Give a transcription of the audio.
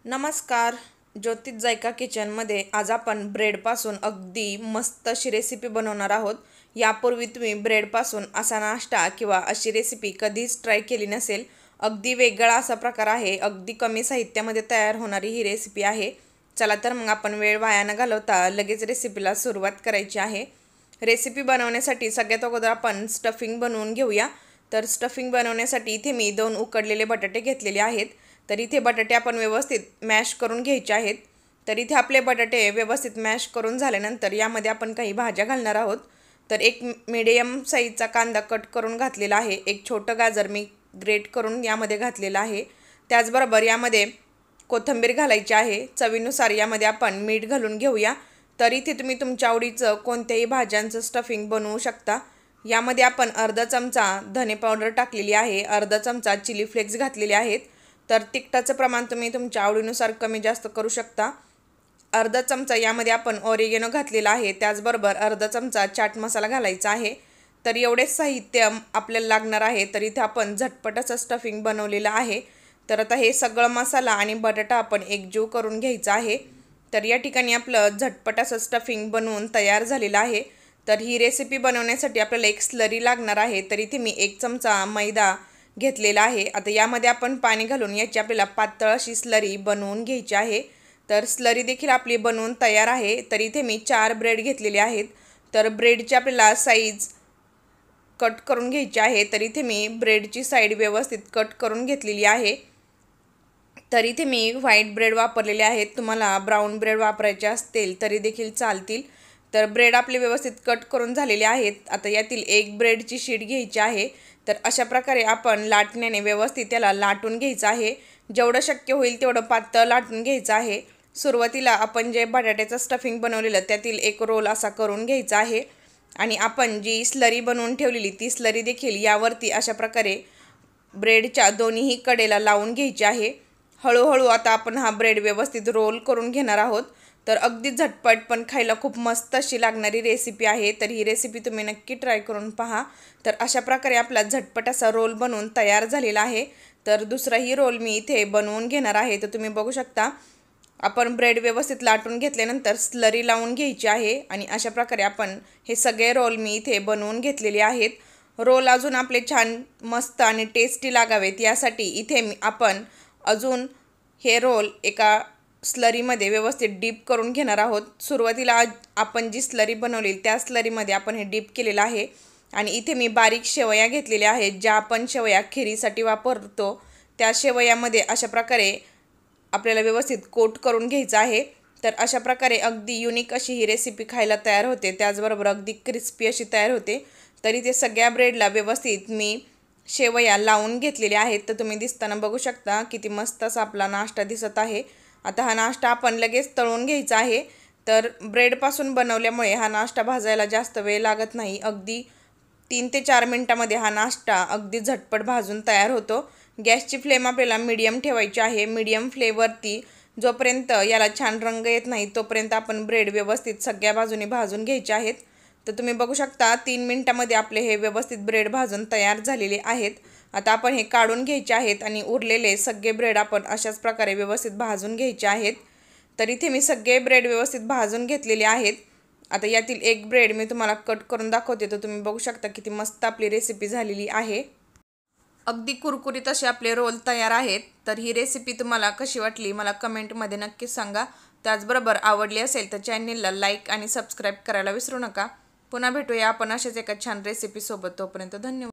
नमस्कार. ज्योतिष जायका किचनमध्ये आज आपण ब्रेडपासून अगदी मस्त अशी रेसिपी बनवणार आहोत. यापूर्वी तुम्ही ब्रेडपासून असा नाश्ता किंवा अशी रेसिपी कधीच ट्राय केली नसेल. अगदी वेगळा असा प्रकार आहे. अगदी कमी साहित्यामध्ये तयार होणारी ही रेसिपी आहे. चला तर मग आपण वेळ वाया न घालवता लगेच रेसिपीला सुरुवात करायची आहे. रेसिपी बनवण्यासाठी सगळ्यात अगोदर आपण स्टफिंग बनवून घेऊया. तर स्टफिंग बनवण्यासाठी इथे मी 2 उकडलेले बटाटे घेतलेले आहेत. तर इथे बटाटे आपण व्यवस्थित मॅश करून घ्यायचे आहेत. तर इथे आपले बटाटे व्यवस्थित मॅश करून झाल्यानंतर यामध्ये आपण काही भाज्या घालणार आहोत. तर एक मीडियम साईजचा कांदा कट करून घातलेला आहे. एक छोटं गाजर मी ग्रेट करून यामध्ये घातलेलं आहे. त्याचबरोबर यामध्ये कोथिंबीर घालायची आहे. चवीनुसार यामध्ये आपण मीठ घालून घेऊया. तर इथे तुम्ही तुमच्या आवडीचं कोणत्याही भाज्यांचं स्टफिंग बनवू शकता. यामध्ये आपण अर्धा चमचा धने पावडर टाकलेली आहे. अर्धा चमचा चिली फ्लेक्स घातलेले आहेत. तर तिखटाचं प्रमाण तुम्ही तुमच्या आवडीनुसार कमी जास्त करू शकता. अर्धा चमचा यामध्ये आपण ऑरिगेनो घातलेला आहे. त्याचबरोबर अर्धा चमचा चाट मसाला घालायचा आहे. तर एवढेच साहित्य आपल्याला लागणार आहे. तर इथे आपण झटपट असं स्टफिंग बनवलेलं आहे. तर आता हे सगळं मसाला आणि बटाटा आपण एकजीव करून घ्यायचा आहे. तर या ठिकाणी आपलं झटपट असं स्टफिंग बनवून तयार झालेलं आहे. तर ही रेसिपी बनवण्यासाठी आपल्याला एक स्लरी लागणार आहे. तर इथे मी 1 चमचा मैदा घेतलेला आहे. आता यामध्ये आपण पाणी घालून याची आपल्याला पातळ अशी स्लरी बनवून घ्यायची आहे. तर स्लरी देखील आपली बनवून तयार आहे. तर इथे मी 4 ब्रेड घेतलेले आहेत. तर ब्रेडची आपल्याला साईज कट करून घ्यायची आहे. तर इथे मी ब्रेडची साईड व्यवस्थित कट करून घेतलेली आहे. तर इथे मी व्हाईट ब्रेड वापरलेले आहेत. तुम्हाला ब्राऊन ब्रेड वापरायचे असतील तरी देखील चालतील. तर ब्रेड आपले व्यवस्थित कट करून झालेले आहेत. आता यातील एक ब्रेडची शीट घ्यायची आहे. तर अशा प्रकारे आपण लाटण्याने व्यवस्थित त्याला लाटून घ्यायचं आहे. जेवढं शक्य होईल तेवढं पातळ लाटून घ्यायचं आहे. सुरुवातीला आपण जे बटाट्याचं स्टफिंग बनवलेलं त्यातील एक रोल असा करून घ्यायचा आहे. आणि आपण जी स्लरी बनवून ठेवलेली ती स्लरी देखील यावरती अशा प्रकारे ब्रेडच्या दोन्हीही कडेला लावून घ्यायची आहे. हळूहळू आता आपण हा ब्रेड व्यवस्थित रोल करून घेणार आहोत. तर अगदी झटपट पण खायला खूप मस्त अशी लागणारी रेसिपी आहे. तर ही रेसिपी तुम्ही नक्की ट्राय करून पहा. तर अशा प्रकारे आपला झटपट असा रोल बनवून तयार झालेला आहे. तर दुसराही रोल मी इथे बनवून घेणार आहे. तर तुम्ही बघू शकता आपण ब्रेड व्यवस्थित लाटून घेतल्यानंतर स्लरी लावून घ्यायची आहे. आणि अशा प्रकारे आपण हे सगळे रोल मी इथे बनवून घेतलेले आहेत. रोल अजून आपले छान मस्त आणि टेस्टी लागावेत यासाठी इथे आपण अजून हे रोल एका स्लरीमध्ये व्यवस्थित डीप करून घेणार आहोत. सुरुवातीला आपण जी स्लरी बनवली त्या स्लरीमध्ये आपण हे डीप केलेलं आहे. आणि इथे मी बारीक शेवया घेतलेल्या आहेत. ज्या आपण शेवया खिरीसाठी वापरतो त्या शेवयामध्ये अशा प्रकारे आपल्याला व्यवस्थित कोट करून घ्यायचं आहे. तर अशा प्रकारे अगदी युनिक अशी ही रेसिपी खायला तयार होते. त्याचबरोबर अगदी क्रिस्पी अशी तयार होते. तरी ते सगळ्या ब्रेडला व्यवस्थित मी शेवया लावून घेतलेल्या आहेत. तर तुम्ही दिसताना बघू शकता किती मस्त असा आपला नाश्ता दिसत आहे. आता हा नाश्ता आपण लगेच तळून घ्यायचा आहे. तर ब्रेडपासून बनवल्यामुळे हा नाश्ता भाजायला जास्त वेळ लागत नाही. अगदी 3 ते 4 मिनटामध्ये हा नाश्ता अगदी झटपट भाजून तयार होतो. गॅसची फ्लेम आपल्याला मीडियम ठेवायची आहे. मीडियम फ्लेवरती जोपर्यंत याला छान रंग येत नाही तोपर्यंत आपण ब्रेड व्यवस्थित सगळ्या बाजूने भाजून घ्यायचे आहेत. तर तुम्ही बघू शकता 3 मिनटामध्ये आपले हे व्यवस्थित ब्रेड भाजून तयार झालेले आहेत. आता आपण हे काढून घ्यायचे आहेत आणि उरलेले सगळे ब्रेड आपण अशाच प्रकारे व्यवस्थित भाजून घ्यायचे आहेत. तर इथे मी सगळे ब्रेड व्यवस्थित भाजून घेतलेले आहेत. आता यातील एक ब्रेड मी तुम्हाला कट करून दाखवते. तर तुम्ही बघू शकता किती मस्त आपली रेसिपी झालेली आहे. अगदी कुरकुरीत असे आपले रोल तयार आहेत. तर ही रेसिपी तुम्हाला कशी वाटली मला कमेंटमध्ये नक्कीच सांगा. त्याचबरोबर आवडली असेल तर चॅनलला लाईक आणि सबस्क्राईब करायला विसरू नका. पुन्हा भेटूया आपण अशाच एका छान रेसिपीसोबत. तोपर्यंत धन्यवाद.